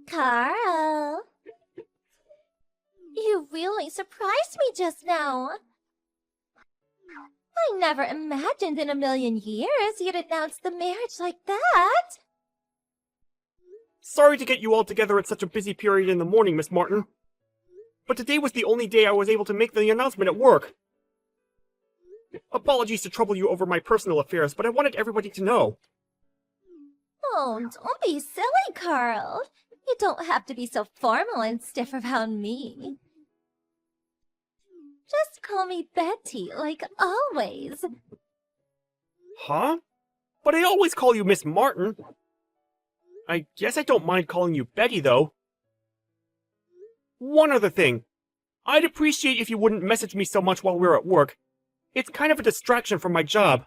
Carl, you really surprised me just now. I never imagined in a million years you'd announce the marriage like that. Sorry to get you all together at such a busy period in the morning, Miss Martin. But today was the only day I was able to make the announcement at work. Apologies to trouble you over my personal affairs, but I wanted everybody to know. Oh, don't be silly, Carl. You don't have to be so formal and stiff around me. Just call me Betty, like always. Huh? But I always call you Miss Martin. I guess I don't mind calling you Betty, though. One other thing. I'd appreciate if you wouldn't message me so much while we're at work. It's kind of a distraction from my job.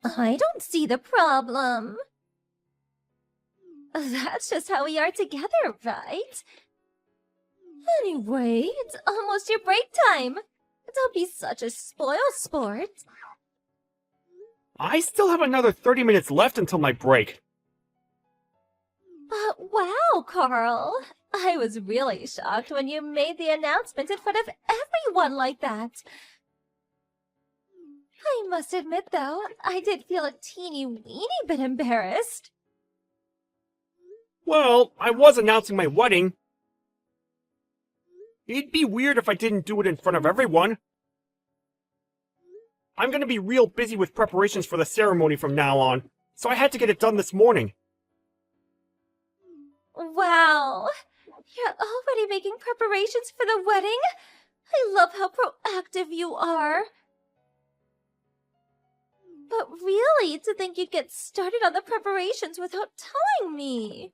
I don't see the problem. That's just how we are together, right? Anyway, it's almost your break time. Don't be such a spoil sport. I still have another 30 minutes left until my break. But wow, Carl. I was really shocked when you made the announcement in front of everyone like that. I must admit, though, I did feel a teeny weeny bit embarrassed. Well, I was announcing my wedding. It'd be weird if I didn't do it in front of everyone. I'm gonna be real busy with preparations for the ceremony from now on, so I had to get it done this morning. Wow, you're already making preparations for the wedding? I love how proactive you are. But really, to think you'd get started on the preparations without telling me.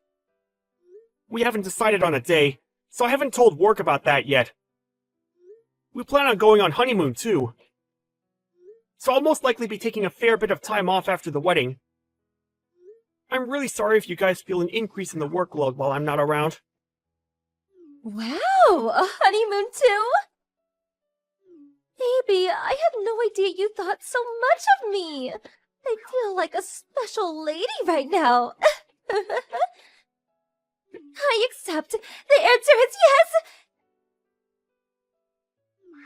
We haven't decided on a day, so I haven't told work about that yet. We plan on going on honeymoon, too. So I'll most likely be taking a fair bit of time off after the wedding. I'm really sorry if you guys feel an increase in the workload while I'm not around. Wow, a honeymoon too? Baby, I had no idea you thought so much of me. I feel like a special lady right now. I accept. The answer is yes!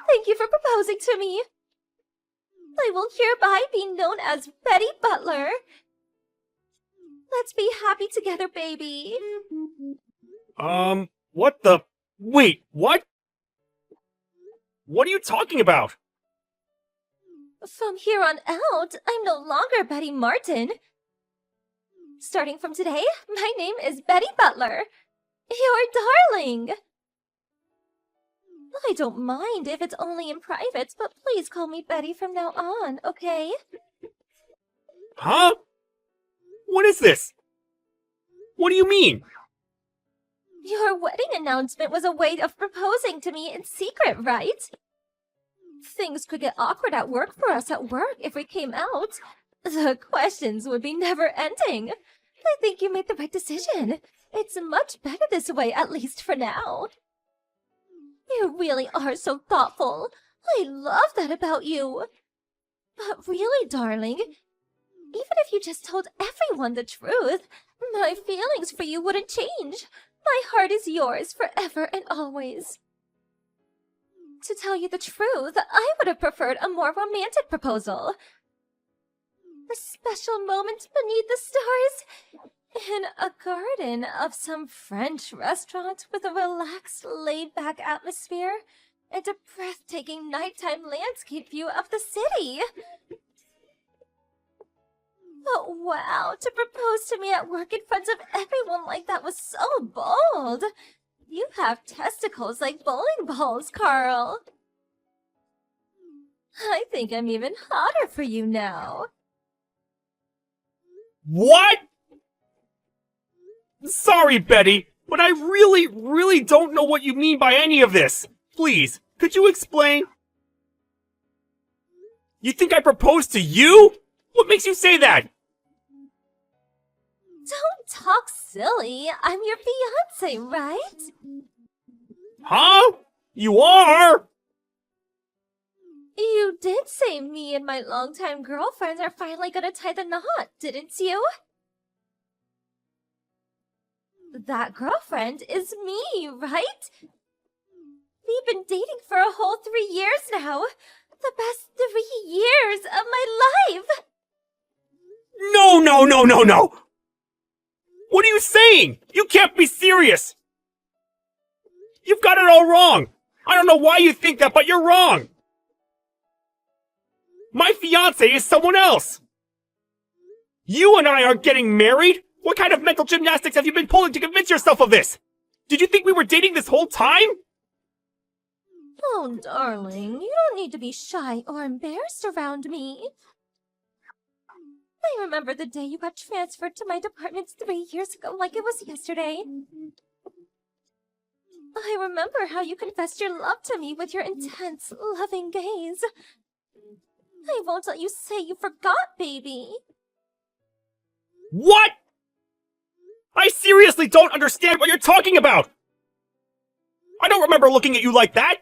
Thank you for proposing to me. I will hereby be known as Betty Butler. Let's be happy together, baby. What the... Wait, what? What are you talking about? From here on out, I'm no longer Betty Martin. Starting from today, my name is Betty Butler. Your darling. I don't mind if it's only in private, but please call me Betty from now on, okay? Huh? What is this? What do you mean? Your wedding announcement was a way of proposing to me in secret, right? Things could get awkward at work for us at work if we came out. The questions would be never-ending. I think you made the right decision. It's much better this way, at least for now. You really are so thoughtful. I love that about you. But really, darling, even if you just told everyone the truth, my feelings for you wouldn't change. My heart is yours forever and always. To tell you the truth, I would have preferred a more romantic proposal. A special moment beneath the stars, in a garden of some French restaurant with a relaxed, laid-back atmosphere and a breathtaking nighttime landscape view of the city. But wow, to propose to me at work in front of everyone like that was so bold. You have testicles like bowling balls, Carl. I think I'm even hotter for you now. What? Sorry, Betty, but I really don't know what you mean by any of this. Please, could you explain? You think I proposed to you? What makes you say that? Don't talk silly. I'm your fiancé, right? Huh? You are? You did say me and my longtime girlfriends are finally gonna tie the knot, didn't you? That girlfriend is me, right? We've been dating for a whole 3 years now. The best 3 years of my life! No, no, no, no, no! What are you saying? You can't be serious! You've got it all wrong! I don't know why you think that, but you're wrong! My fiancé is someone else! You and I aren't getting married? What kind of mental gymnastics have you been pulling to convince yourself of this? Did you think we were dating this whole time? Oh, darling, you don't need to be shy or embarrassed around me. I remember the day you got transferred to my department 3 years ago like it was yesterday. I remember how you confessed your love to me with your intense, loving gaze. I won't let you say you forgot, baby. What? I seriously don't understand what you're talking about! I don't remember looking at you like that!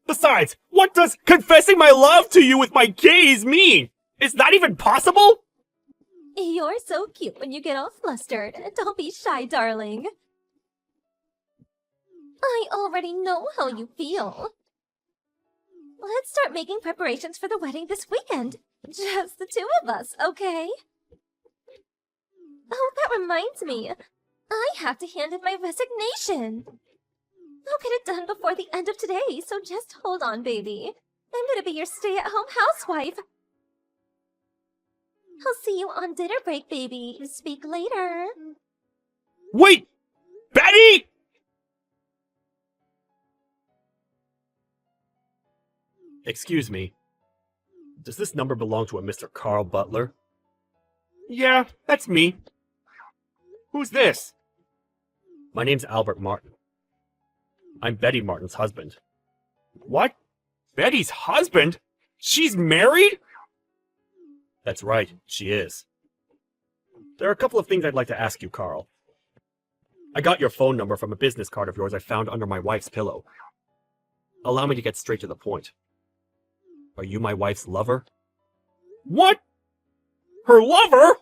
Besides, what does confessing my love to you with my gaze mean? Is that even possible? You're so cute when you get all flustered. Don't be shy, darling. I already know how you feel. Let's start making preparations for the wedding this weekend. Just the two of us, okay? Oh, that reminds me. I have to hand in my resignation. I'll get it done before the end of today, so just hold on, baby. I'm gonna be your stay-at-home housewife. I'll see you on dinner break, baby. Speak later. Wait! Betty! Excuse me. Does this number belong to a Mr. Carl Butler? Yeah, that's me. Who's this? My name's Albert Martin. I'm Betty Martin's husband. What? Betty's husband? She's married? That's right, she is. There are a couple of things I'd like to ask you, Carl. I got your phone number from a business card of yours I found under my wife's pillow. Allow me to get straight to the point. Are you my wife's lover? What? Her lover?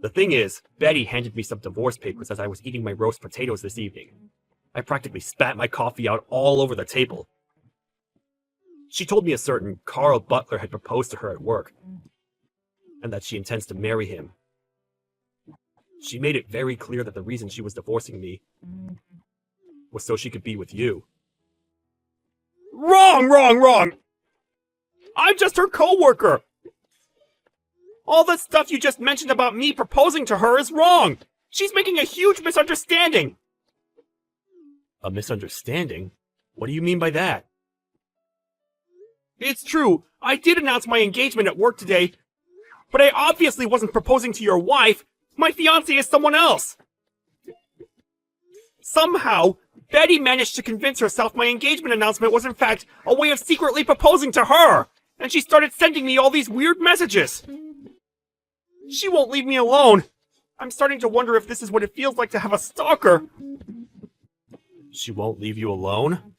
The thing is, Betty handed me some divorce papers as I was eating my roast potatoes this evening. I practically spat my coffee out all over the table. She told me a certain Carl Butler had proposed to her at work, and that she intends to marry him. She made it very clear that the reason she was divorcing me was so she could be with you. Wrong, wrong, wrong! I'm just her co-worker! All the stuff you just mentioned about me proposing to her is wrong! She's making a huge misunderstanding! A misunderstanding? What do you mean by that? It's true, I did announce my engagement at work today, but I obviously wasn't proposing to your wife. My fiancé is someone else. Somehow, Betty managed to convince herself my engagement announcement was in fact a way of secretly proposing to her, and she started sending me all these weird messages. She won't leave me alone. I'm starting to wonder if this is what it feels like to have a stalker. She won't leave you alone?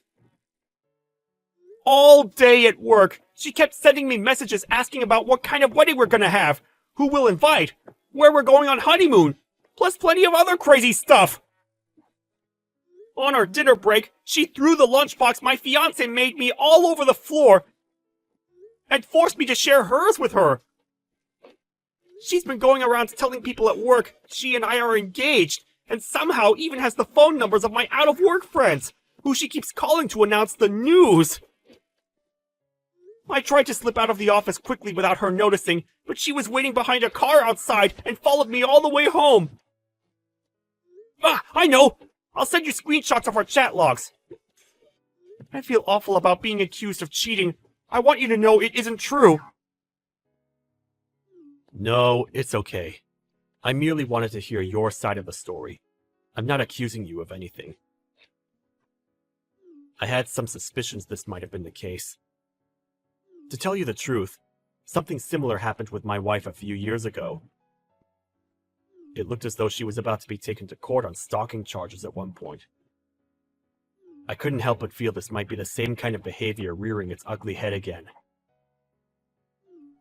All day at work, she kept sending me messages asking about what kind of wedding we're gonna have, who we'll invite, where we're going on honeymoon, plus plenty of other crazy stuff. On our dinner break, she threw the lunchbox my fiancé made me all over the floor and forced me to share hers with her. She's been going around telling people at work she and I are engaged, and somehow even has the phone numbers of my out-of-work friends, who she keeps calling to announce the news. I tried to slip out of the office quickly without her noticing, but she was waiting behind a car outside and followed me all the way home. Ah, I know! I'll send you screenshots of our chat logs. I feel awful about being accused of cheating. I want you to know it isn't true. No, it's okay. I merely wanted to hear your side of the story. I'm not accusing you of anything. I had some suspicions this might have been the case. To tell you the truth, something similar happened with my wife a few years ago. It looked as though she was about to be taken to court on stalking charges at one point. I couldn't help but feel this might be the same kind of behavior rearing its ugly head again.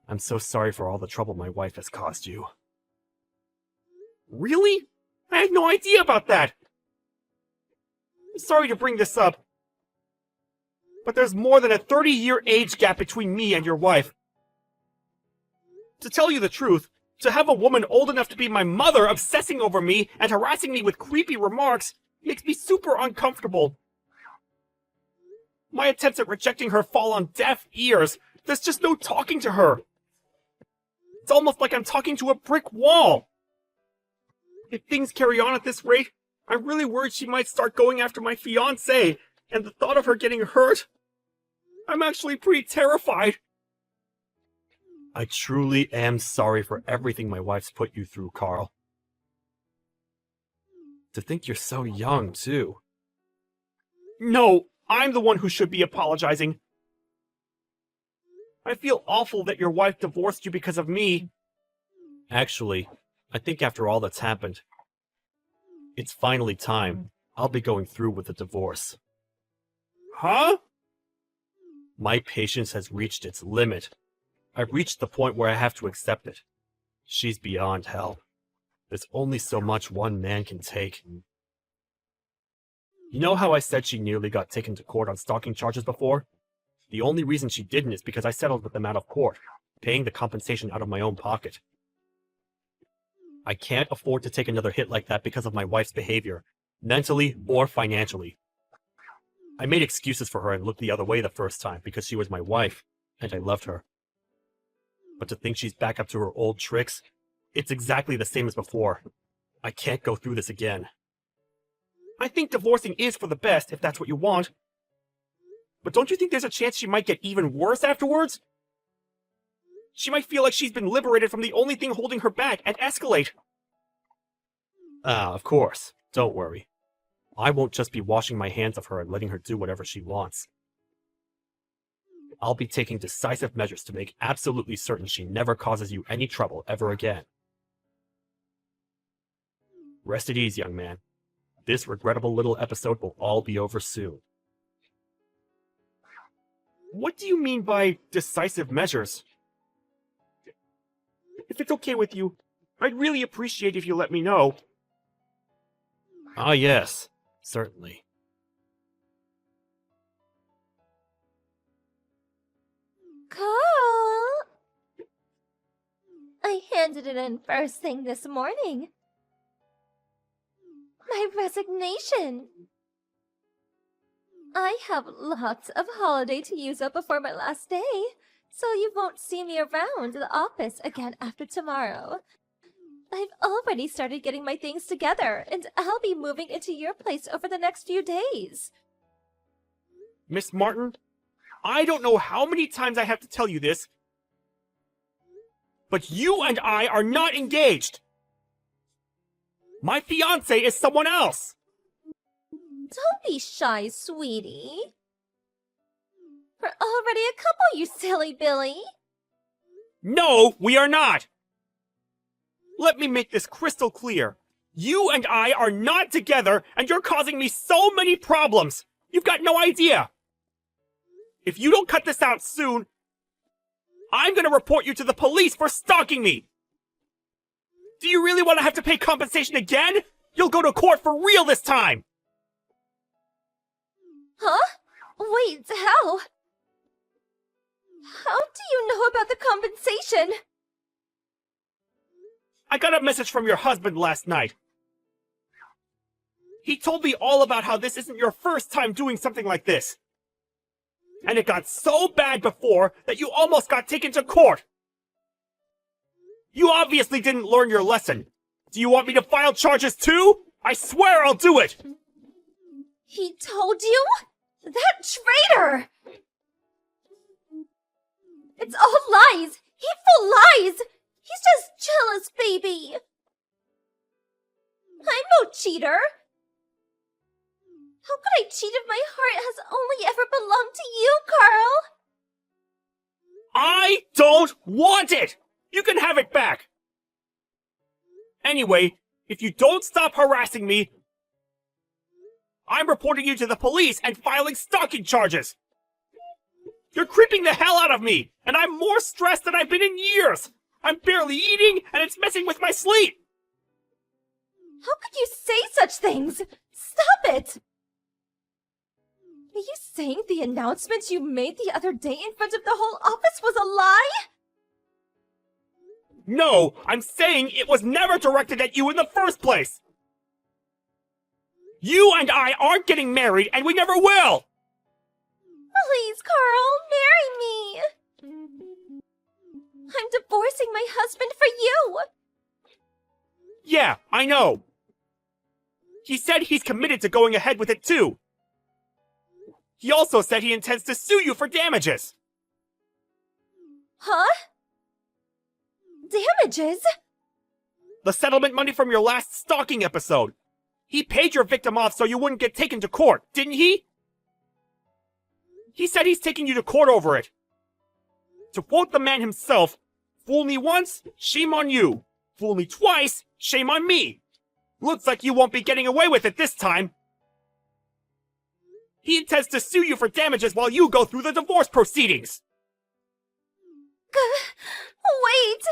I'm so sorry for all the trouble my wife has caused you. Really? I had no idea about that. Sorry to bring this up, but there's more than a 30-year age gap between me and your wife. To tell you the truth, to have a woman old enough to be my mother obsessing over me and harassing me with creepy remarks makes me super uncomfortable. My attempts at rejecting her fall on deaf ears. There's just no talking to her. It's almost like I'm talking to a brick wall. If things carry on at this rate, I'm really worried she might start going after my fiancé, and the thought of her getting hurt, I'm actually pretty terrified. I truly am sorry for everything my wife's put you through, Carl. To think you're so young, too. No, I'm the one who should be apologizing. I feel awful that your wife divorced you because of me. Actually, I think after all that's happened, it's finally time. I'll be going through with the divorce. Huh? My patience has reached its limit. I've reached the point where I have to accept it. She's beyond help. There's only so much one man can take. You know how I said she nearly got taken to court on stalking charges before? The only reason she didn't is because I settled with them out of court, paying the compensation out of my own pocket. I can't afford to take another hit like that because of my wife's behavior, mentally or financially. I made excuses for her and looked the other way the first time because she was my wife, and I loved her. But to think she's back up to her old tricks, it's exactly the same as before. I can't go through this again. I think divorcing is for the best, if that's what you want. But don't you think there's a chance she might get even worse afterwards? She might feel like she's been liberated from the only thing holding her back and escalate. Of course. Don't worry. I won't just be washing my hands of her and letting her do whatever she wants. I'll be taking decisive measures to make absolutely certain she never causes you any trouble ever again. Rest at ease, young man. This regrettable little episode will all be over soon. What do you mean by decisive measures? If it's okay with you, I'd really appreciate if you let me know. Ah, yes, certainly. Carl! I handed it in first thing this morning. My resignation. I have lots of holiday to use up before my last day, so you won't see me around the office again after tomorrow. I've already started getting my things together, and I'll be moving into your place over the next few days. Miss Martin, I don't know how many times I have to tell you this, but you and I are not engaged. My fiancé is someone else. Don't be shy, sweetie. We're already a couple, you silly Billy. No, we are not. Let me make this crystal clear. You and I are not together, and you're causing me so many problems. You've got no idea. If you don't cut this out soon, I'm gonna report you to the police for stalking me. Do you really want to have to pay compensation again? You'll go to court for real this time. Huh? Wait, how? How do you know about the compensation? I got a message from your husband last night. He told me all about how this isn't your first time doing something like this. And it got so bad before that you almost got taken to court. You obviously didn't learn your lesson. Do you want me to file charges too? I swear I'll do it! He told you? That traitor! It's all lies! Hateful lies! He's just jealous, baby! I'm no cheater! How could I cheat if my heart has only ever belonged to you, Carl? I don't want it! You can have it back! Anyway, if you don't stop harassing me, I'm reporting you to the police and filing stalking charges! You're creeping the hell out of me, and I'm more stressed than I've been in years! I'm barely eating, and it's messing with my sleep! How could you say such things? Stop it! Are you saying the announcement you made the other day in front of the whole office was a lie? No, I'm saying it was never directed at you in the first place! You and I aren't getting married, and we never will! Please, Carl, marry me! I'm divorcing my husband for you! Yeah, I know. He said he's committed to going ahead with it too. He also said he intends to sue you for damages. Huh? Damages? The settlement money from your last stalking episode. He paid your victim off so you wouldn't get taken to court, didn't he? He said he's taking you to court over it. To quote the man himself, "Fool me once, shame on you. Fool me twice, shame on me. Looks like you won't be getting away with it this time." He intends to sue you for damages while you go through the divorce proceedings. Wait!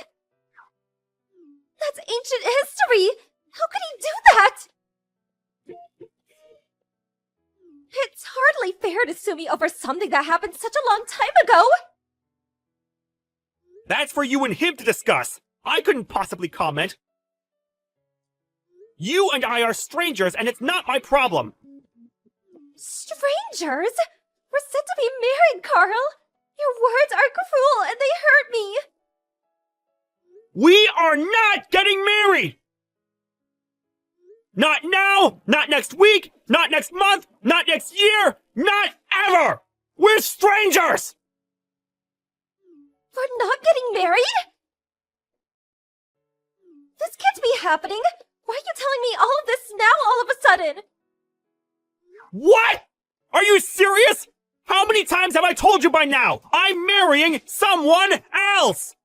That's ancient history! How could he do that? It's hardly fair to sue me over something that happened such a long time ago! That's for you and him to discuss. I couldn't possibly comment. You and I are strangers, and it's not my problem. Strangers? We're set to be married, Carl! Your words are cruel and they hurt me! We are not getting married! Not now, not next week, not next month, not next year, not ever! We're strangers! We're not getting married? This can't be happening! Why are you telling me all of this now all of a sudden? What? Are you serious? How many times have I told you by now? I'm marrying someone else!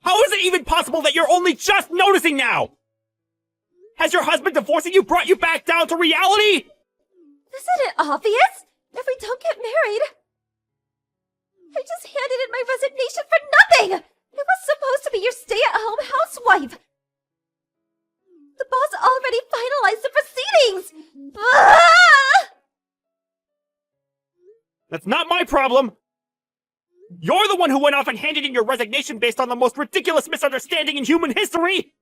How is it even possible that you're only just noticing now? Has your husband divorcing you brought you back down to reality? Isn't it obvious? If we don't get married... I just handed in my resignation for nothing! It was supposed to be your stay-at-home housewife! The boss already finalized the proceedings! Ah! That's not my problem! You're the one who went off and handed in your resignation based on the most ridiculous misunderstanding in human history!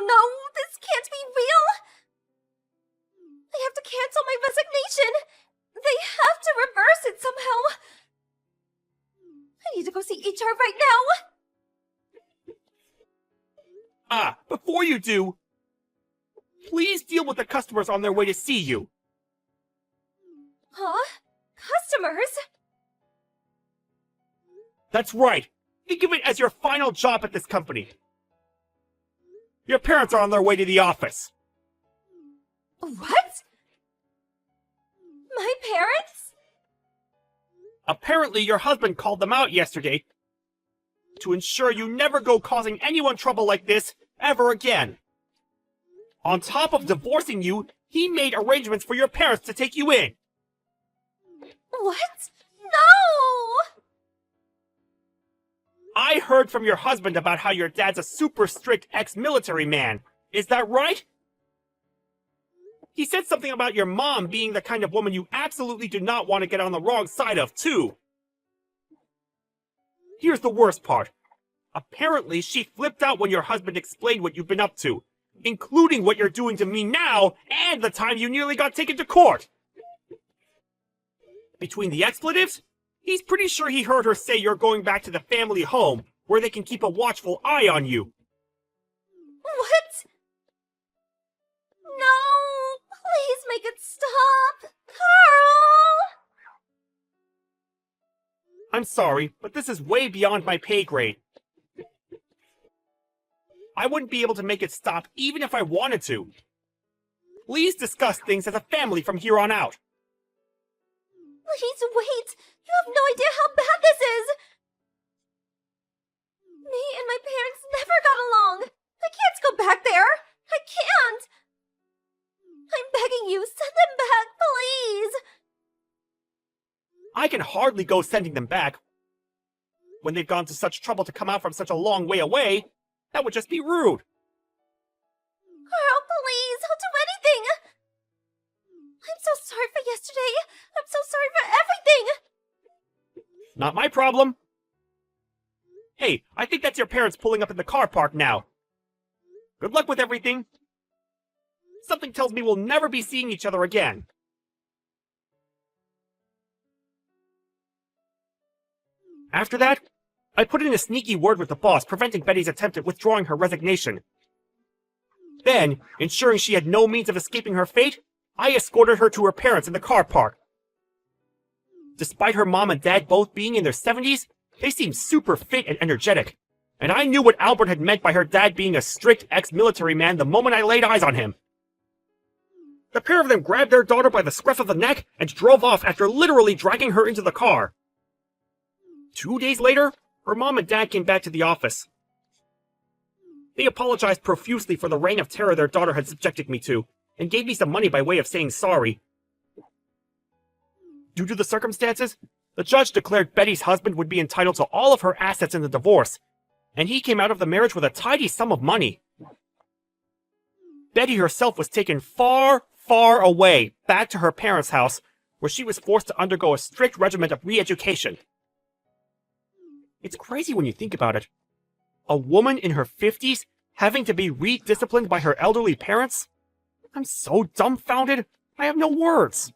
No, this can't be real! I have to cancel my resignation! They have to reverse it somehow! I need to go see HR right now! Before you do, please deal with the customers on their way to see you. Huh? Customers? That's right. Think of it as your final job at this company. Your parents are on their way to the office. What? My parents? Apparently, your husband called them out yesterday to ensure you never go causing anyone trouble like this ever again. On top of divorcing you, he made arrangements for your parents to take you in. What? No! I heard from your husband about how your dad's a super strict ex-military man. Is that right? He said something about your mom being the kind of woman you absolutely do not want to get on the wrong side of, too. Here's the worst part. Apparently, she flipped out when your husband explained what you've been up to, including what you're doing to me now and the time you nearly got taken to court. Between the expletives, he's pretty sure he heard her say you're going back to the family home, where they can keep a watchful eye on you. What? No! Please make it stop! Carl! I'm sorry, but this is way beyond my pay grade. I wouldn't be able to make it stop even if I wanted to. Please discuss things as a family from here on out. Please wait! You have no idea how bad this is! Me and my parents never got along! I can't go back there! I can't! I'm begging you, send them back, please! I can hardly go sending them back when they've gone to such trouble to come out from such a long way away. That would just be rude. Carl, please, I'll do anything! I'm so sorry for yesterday. I'm so sorry for everything! Not my problem. Hey, I think that's your parents pulling up in the car park now. Good luck with everything. Something tells me we'll never be seeing each other again. After that, I put in a sneaky word with the boss, preventing Betty's attempt at withdrawing her resignation. Then, ensuring she had no means of escaping her fate, I escorted her to her parents in the car park. Despite her mom and dad both being in their 70s, they seemed super fit and energetic, and I knew what Albert had meant by her dad being a strict ex-military man the moment I laid eyes on him. The pair of them grabbed their daughter by the scruff of the neck and drove off after literally dragging her into the car. 2 days later, her mom and dad came back to the office. They apologized profusely for the reign of terror their daughter had subjected me to, and gave me some money by way of saying sorry. Due to the circumstances, the judge declared Betty's husband would be entitled to all of her assets in the divorce, and he came out of the marriage with a tidy sum of money. Betty herself was taken far, far away, back to her parents' house, where she was forced to undergo a strict regimen of re-education. It's crazy when you think about it. A woman in her 50s having to be re-disciplined by her elderly parents? I'm so dumbfounded, I have no words.